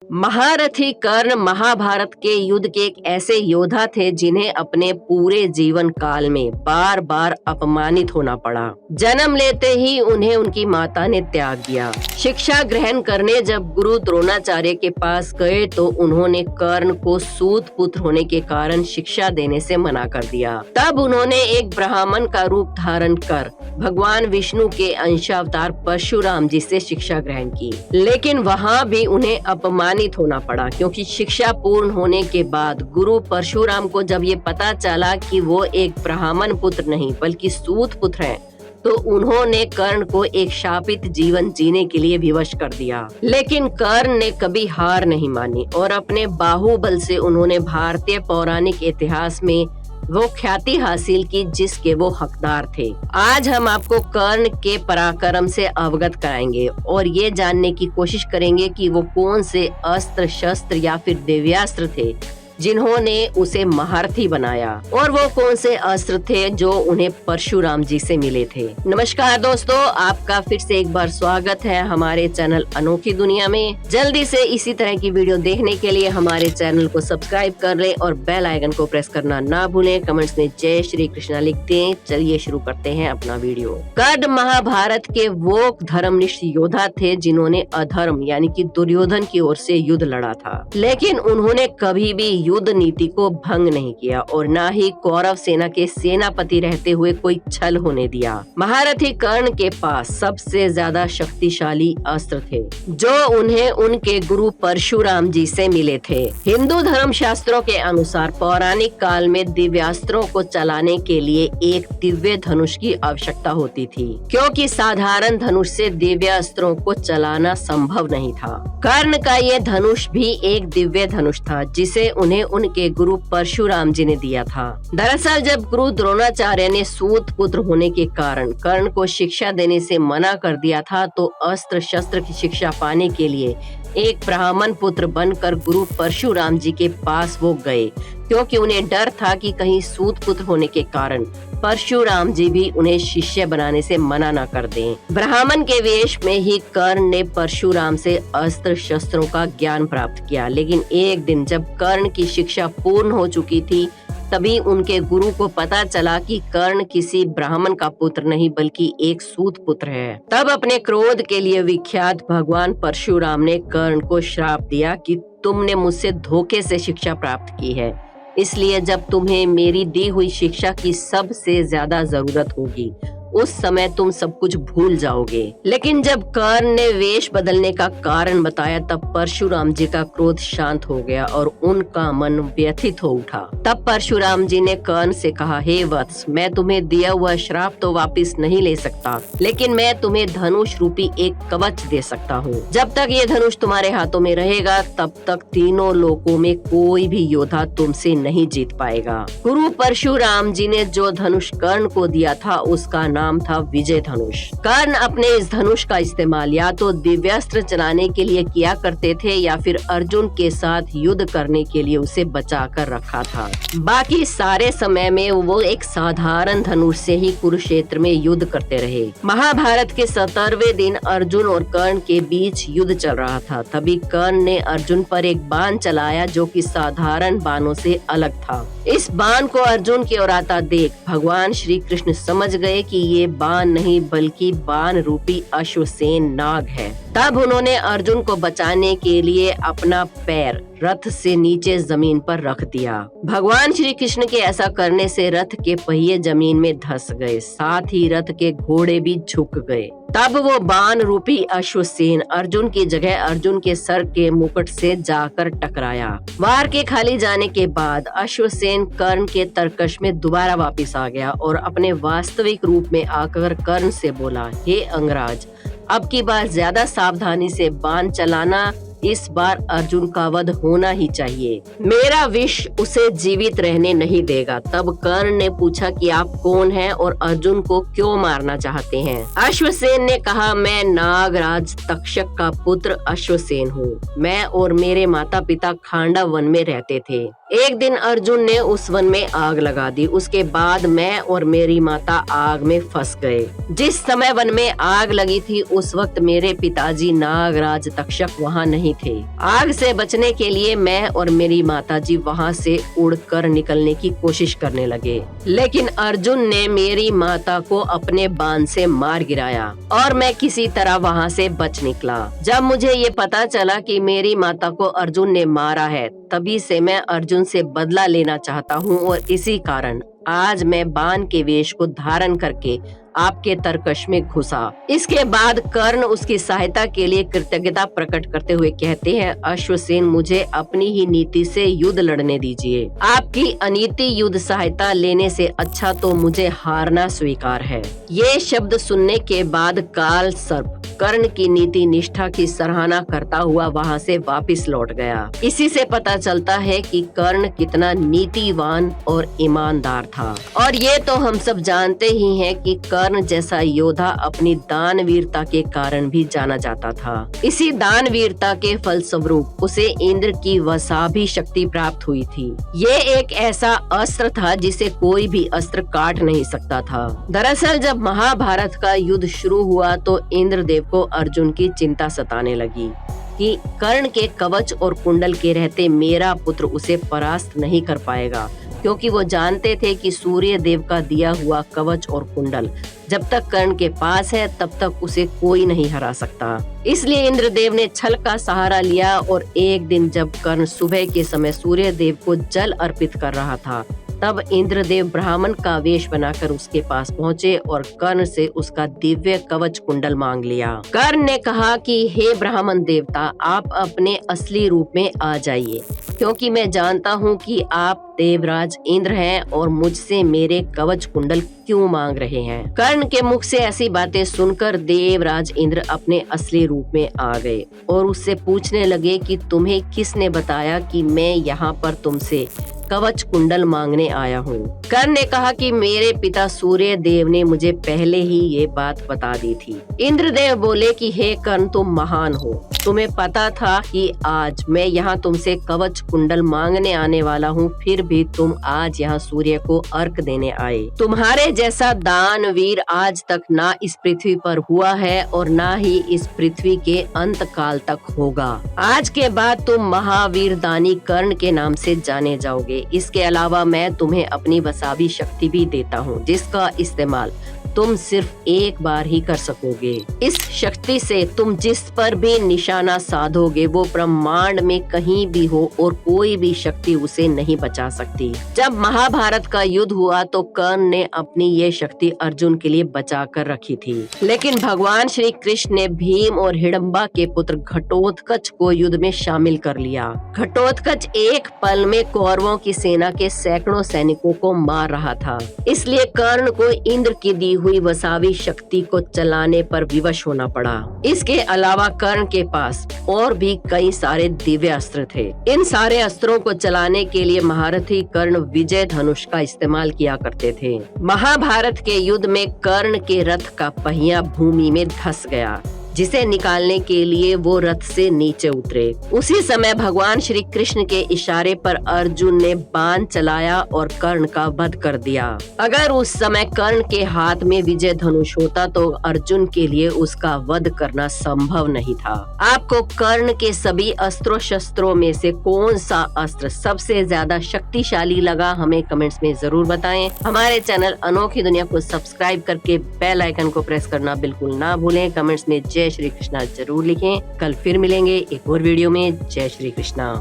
महारथी कर्ण महाभारत के युद्ध के एक ऐसे योद्धा थे जिन्हें अपने पूरे जीवन काल में बार बार अपमानित होना पड़ा। जन्म लेते ही उन्हें उनकी माता ने त्याग दिया। शिक्षा ग्रहण करने जब गुरु द्रोणाचार्य के पास गए तो उन्होंने कर्ण को सूत पुत्र होने के कारण शिक्षा देने से मना कर दिया। तब उन्होंने एक ब्राह्मण का रूप धारण कर भगवान विष्णु के अंशावतार परशुराम जी से शिक्षा ग्रहण की, लेकिन वहाँ भी उन्हें अपमानित होना पड़ा क्योंकि शिक्षा पूर्ण होने के बाद गुरु परशुराम को जब ये पता चला कि वो एक ब्राह्मण पुत्र नहीं बल्कि सूत पुत्र हैं, तो उन्होंने कर्ण को एक शापित जीवन जीने के लिए विवश कर दिया। लेकिन कर्ण ने कभी हार नहीं मानी और अपने बाहुबल से उन्होंने भारतीय पौराणिक इतिहास में वो ख्याति हासिल की जिसके वो हकदार थे। आज हम आपको कर्ण के पराक्रम से अवगत कराएंगे और ये जानने की कोशिश करेंगे कि वो कौन से अस्त्र शस्त्र या फिर दिव्यास्त्र थे जिन्होंने उसे महारथी बनाया और वो कौन से अस्त्र थे जो उन्हें परशुराम जी से मिले थे। नमस्कार दोस्तों, आपका फिर से एक बार स्वागत है हमारे चैनल अनोखी दुनिया में। जल्दी से इसी तरह की वीडियो देखने के लिए हमारे चैनल को सब्सक्राइब कर लें और बेल आइकन को प्रेस करना ना भूलें। कमेंट्स में जय श्री कृष्णा लिख दें। चलिए शुरू करते हैं अपना वीडियो। कर्ण महाभारत के वो धर्मनिष्ठ योद्धा थे जिन्होंने अधर्म यानी कि दुर्योधन की ओर से युद्ध लड़ा था, लेकिन उन्होंने कभी भी युद्ध नीति को भंग नहीं किया और न ही कौरव सेना के सेनापति रहते हुए कोई छल होने दिया। महारथी कर्ण के पास सबसे ज्यादा शक्तिशाली अस्त्र थे जो उन्हें उनके गुरु परशुराम जी से मिले थे। हिंदू धर्म शास्त्रों के अनुसार पौराणिक काल में दिव्यास्त्रों को चलाने के लिए एक दिव्य धनुष की आवश्यकता होती थी, क्योंकि साधारण धनुष से दिव्यास्त्रों को चलाना संभव नहीं था। कर्ण का ये धनुष भी एक दिव्य धनुष था जिसे उन्हें उनके गुरु परशुराम जी ने दिया था। दरअसल जब गुरु द्रोणाचार्य ने सूत पुत्र होने के कारण कर्ण को शिक्षा देने से मना कर दिया था, तो अस्त्र शस्त्र की शिक्षा पाने के लिए एक ब्राह्मण पुत्र बनकर गुरु परशुराम जी के पास वो गए, क्योंकि उन्हें डर था कि कहीं सूत पुत्र होने के कारण परशुराम जी भी उन्हें शिष्य बनाने से मना न कर दें। ब्राह्मण के वेश में ही कर्ण ने परशुराम से अस्त्र शस्त्रों का ज्ञान प्राप्त किया, लेकिन एक दिन जब कर्ण की शिक्षा पूर्ण हो चुकी थी तभी उनके गुरु को पता चला कि कर्ण किसी ब्राह्मण का पुत्र नहीं बल्कि एक सूत पुत्र है। तब अपने क्रोध के लिए विख्यात भगवान परशुराम ने कर्ण को श्राप दिया कि तुमने मुझसे धोखे से शिक्षा प्राप्त की है, इसलिए जब तुम्हें मेरी दी हुई शिक्षा की सबसे ज्यादा जरूरत होगी उस समय तुम सब कुछ भूल जाओगे। लेकिन जब कर्ण ने वेश बदलने का कारण बताया तब परशुराम जी का क्रोध शांत हो गया और उनका मन व्यथित हो उठा। तब परशुराम जी ने कर्ण से कहा, हे वत्स, मैं तुम्हें दिया हुआ श्राप तो वापस नहीं ले सकता, लेकिन मैं तुम्हें धनुष रूपी एक कवच दे सकता हूँ। जब तक ये धनुष तुम्हारे हाथों में रहेगा तब तक तीनों लोकों में कोई भी योद्धा तुमसे नहीं जीत पाएगा। गुरु परशुराम जी ने जो धनुष कर्ण को दिया था उसका नाम था विजय धनुष। कर्ण अपने इस धनुष का इस्तेमाल या तो दिव्यास्त्र चलाने के लिए किया करते थे या फिर अर्जुन के साथ युद्ध करने के लिए उसे बचा कर रखा था। बाकी सारे समय में वो एक साधारण धनुष से ही कुरुक्षेत्र में युद्ध करते रहे। महाभारत के 17वें दिन अर्जुन और कर्ण के बीच युद्ध चल रहा था। तभी कर्ण ने अर्जुन पर एक बाण चलाया जो कि साधारण बाणों से अलग था। इस बाण को अर्जुन की ओर आता देख भगवान श्री कृष्ण समझ गए कि ये बाण नहीं बल्कि बाण रूपी अश्वसेन नाग है। तब उन्होंने अर्जुन को बचाने के लिए अपना पैर रथ से नीचे जमीन पर रख दिया। भगवान श्री कृष्ण के ऐसा करने से रथ के पहिए जमीन में धंस गए, साथ ही रथ के घोड़े भी झुक गए। तब वो बाण रूपी अश्वसेन अर्जुन की जगह अर्जुन के सर के मुकुट से जाकर टकराया। वार के खाली जाने के बाद अश्वसेन कर्ण के तरकश में दोबारा वापस आ गया और अपने वास्तविक रूप में आकर कर्ण से बोला, हे अंगराज, अब की बार ज्यादा सावधानी से बाण चलाना, इस बार अर्जुन का वध होना ही चाहिए। मेरा विष उसे जीवित रहने नहीं देगा। तब कर्ण ने पूछा कि आप कौन हैं और अर्जुन को क्यों मारना चाहते हैं। अश्वसेन ने कहा, मैं नागराज तक्षक का पुत्र अश्वसेन हूँ। मैं और मेरे माता पिता खांडव वन में रहते थे। एक दिन अर्जुन ने उस वन में आग लगा दी। उसके बाद मैं और मेरी माता आग में फंस गए। जिस समय वन में आग लगी थी उस वक्त मेरे पिताजी नागराज तक्षक वहाँ नहीं नहीं थे। आग से बचने के लिए मैं और मेरी माताजी वहाँ से उड़कर निकलने की कोशिश करने लगे, लेकिन अर्जुन ने मेरी माता को अपने बाण से मार गिराया और मैं किसी तरह वहाँ से बच निकला। जब मुझे ये पता चला कि मेरी माता को अर्जुन ने मारा है, तभी से मैं अर्जुन से बदला लेना चाहता हूँ और इसी कारण आज मैं बाण के वेश को धारण करके आपके तरकश में घुसा। इसके बाद कर्ण उसकी सहायता के लिए कृतज्ञता प्रकट करते हुए कहते हैं, अश्वसेन मुझे अपनी ही नीति से युद्ध लड़ने दीजिए। आपकी अनीति युद्ध सहायता लेने से अच्छा तो मुझे हारना स्वीकार है। ये शब्द सुनने के बाद काल सर्प कर्ण की नीति निष्ठा की सराहना करता हुआ वहाँ से वापस लौट गया। इसी से पता चलता है कि कर्ण कितना नीतिवान और ईमानदार था। और ये तो हम सब जानते ही हैं कि कर्ण जैसा योद्धा अपनी दानवीरता के कारण भी जाना जाता था। इसी दानवीरता के फलस्वरूप उसे इंद्र की वसाभी शक्ति प्राप्त हुई थी। ये एक ऐसा अस्त्र था जिसे कोई भी अस्त्र काट नहीं सकता था। दरअसल जब महाभारत का युद्ध शुरू हुआ तो इंद्रदेव को अर्जुन की चिंता सताने लगी कि कर्ण के कवच और कुंडल के रहते मेरा पुत्र उसे परास्त नहीं कर पाएगा, क्योंकि वो जानते थे कि सूर्य देव का दिया हुआ कवच और कुंडल जब तक कर्ण के पास है तब तक उसे कोई नहीं हरा सकता। इसलिए इंद्रदेव ने छल का सहारा लिया और एक दिन जब कर्ण सुबह के समय सूर्य देव को जल अर्पित कर रहा था, तब इंद्रदेव ब्राह्मण का वेश बनाकर उसके पास पहुँचे और कर्ण से उसका दिव्य कवच कुंडल मांग लिया। कर्ण ने कहा कि हे ब्राह्मण देवता, आप अपने असली रूप में आ जाइए, क्योंकि मैं जानता हूँ कि आप देवराज इंद्र हैं और मुझसे मेरे कवच कुंडल क्यों मांग रहे हैं। कर्ण के मुख से ऐसी बातें सुनकर देवराज इंद्र अपने असली रूप में आ गए और उससे पूछने लगे कि तुम्हें किसने बताया कि मैं यहाँ पर तुमसे कवच कुंडल मांगने आया हूँ। कर्ण ने कहा कि मेरे पिता सूर्य देव ने मुझे पहले ही ये बात बता दी थी। इंद्रदेव बोले कि हे कर्ण, तुम महान हो। तुम्हें पता था कि आज मैं यहाँ तुमसे कवच कुंडल मांगने आने वाला हूँ, फिर भी तुम आज यहाँ सूर्य को अर्घ देने आए। तुम्हारे जैसा दानवीर आज तक ना इस पृथ्वी पर हुआ है और ना ही इस पृथ्वी के अंत काल तक होगा। आज के बाद तुम महावीर दानी कर्ण के नाम से जाने जाओगे। इसके अलावा मैं तुम्हें अपनी वसावी शक्ति भी देता हूँ, जिसका इस्तेमाल तुम सिर्फ एक बार ही कर सकोगे। इस शक्ति से तुम जिस पर भी निशाना साधोगे वो ब्रह्मांड में कहीं भी हो और कोई भी शक्ति उसे नहीं बचा सकती। जब महाभारत का युद्ध हुआ तो कर्ण ने अपनी ये शक्ति अर्जुन के लिए बचा कर रखी थी, लेकिन भगवान श्री कृष्ण ने भीम और हिडम्बा के पुत्र घटोत्कच को युद्ध में शामिल कर लिया। घटोत्कच एक पल में कौरवों की सेना के सैकड़ों सैनिकों को मार रहा था, इसलिए कर्ण को इंद्र की दी हुई वसावी शक्ति को चलाने पर विवश होना पड़ा। इसके अलावा कर्ण के पास और भी कई सारे दिव्य अस्त्र थे। इन सारे अस्त्रों को चलाने के लिए महारथी कर्ण विजय धनुष का इस्तेमाल किया करते थे। महाभारत के युद्ध में कर्ण के रथ का पहिया भूमि में धंस गया, जिसे निकालने के लिए वो रथ से नीचे उतरे। उसी समय भगवान श्री कृष्ण के इशारे पर अर्जुन ने बाण चलाया और कर्ण का वध कर दिया। अगर उस समय कर्ण के हाथ में विजय धनुष होता तो अर्जुन के लिए उसका वध करना संभव नहीं था। आपको कर्ण के सभी अस्त्रों शस्त्रों में से कौन सा अस्त्र सबसे ज्यादा शक्तिशाली लगा, हमें कमेंट्स में जरूर बताएं। हमारे चैनल अनोखी दुनिया को सब्सक्राइब करके बेल आइकन को प्रेस करना बिल्कुल ना भूलें। कमेंट्स में जय श्री कृष्णा जरूर लिखें। कल फिर मिलेंगे एक और वीडियो में। जय श्री कृष्णा।